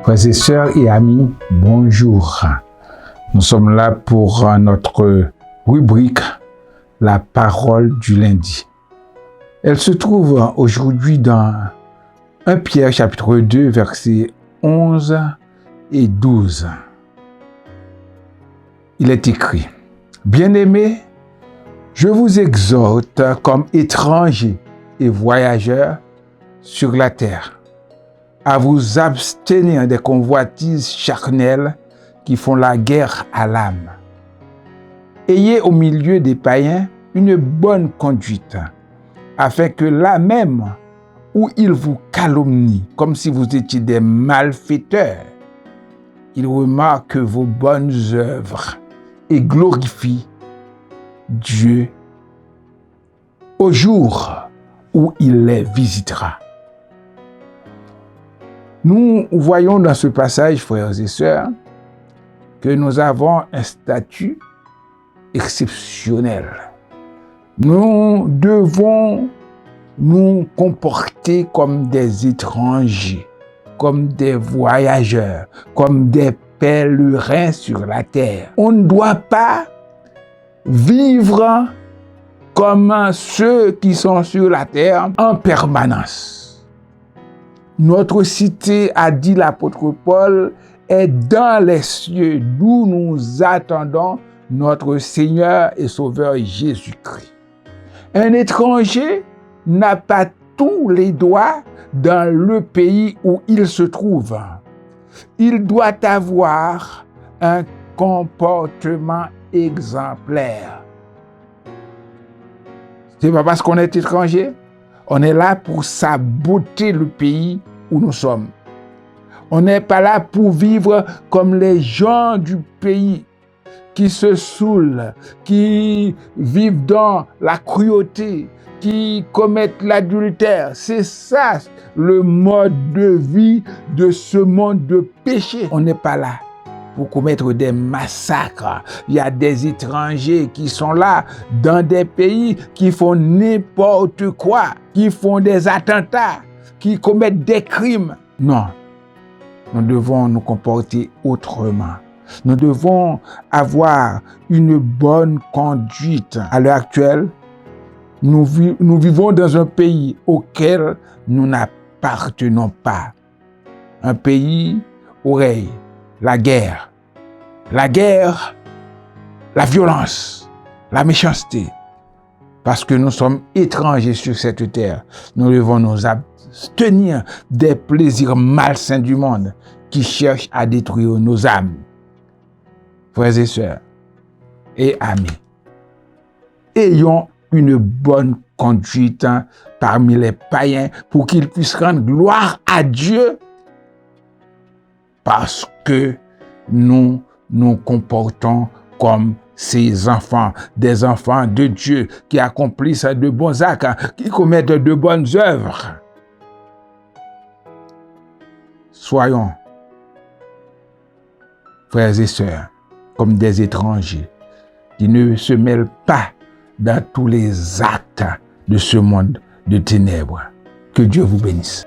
Frères et sœurs et amis, bonjour. Nous sommes là pour notre rubrique « La parole du lundi ». Elle se trouve aujourd'hui dans 1 Pierre chapitre 2, versets 11 et 12. Il est écrit « Bien-aimés, je vous exhorte comme étrangers et voyageurs sur la terre, à vous abstenir des convoitises charnelles qui font la guerre à l'âme. Ayez au milieu des païens une bonne conduite, afin que là même où ils vous calomnient, comme si vous étiez des malfaiteurs, ils remarquent vos bonnes œuvres et glorifient Dieu au jour où il les visitera. » Nous voyons dans ce passage, frères et sœurs, que nous avons un statut exceptionnel. Nous devons nous comporter comme des étrangers, comme des voyageurs, comme des pèlerins sur la terre. On ne doit pas vivre comme ceux qui sont sur la terre en permanence. Notre cité, a dit l'apôtre Paul, est dans les cieux, d'où nous attendons notre Seigneur et Sauveur Jésus-Christ. Un étranger n'a pas tous les droits dans le pays où il se trouve. Il doit avoir un comportement exemplaire. C'est pas parce qu'on est étranger, on est là pour saboter le pays où nous sommes. On n'est pas là pour vivre comme les gens du pays qui se saoulent, qui vivent dans la cruauté, qui commettent l'adultère. C'est ça le mode de vie de ce monde de péché. On n'est pas là pour commettre des massacres. Il y a des étrangers qui sont là dans des pays qui font n'importe quoi, qui font des attentats, qui commettent des crimes. Non, nous devons nous comporter autrement. Nous devons avoir une bonne conduite. À l'heure actuelle, nous vivons dans un pays auquel nous n'appartenons pas. Un pays où règne la guerre, la violence, la méchanceté. Parce que nous sommes étrangers sur cette terre, nous devons nous abstenir des plaisirs malsains du monde qui cherchent à détruire nos âmes. Frères et sœurs et amis, ayons une bonne conduite parmi les païens pour qu'ils puissent rendre gloire à Dieu parce que nous nous comportons comme ces enfants, des enfants de Dieu qui accomplissent de bons actes, qui commettent de bonnes œuvres. Soyons, frères et sœurs, comme des étrangers qui ne se mêlent pas dans tous les actes de ce monde de ténèbres. Que Dieu vous bénisse.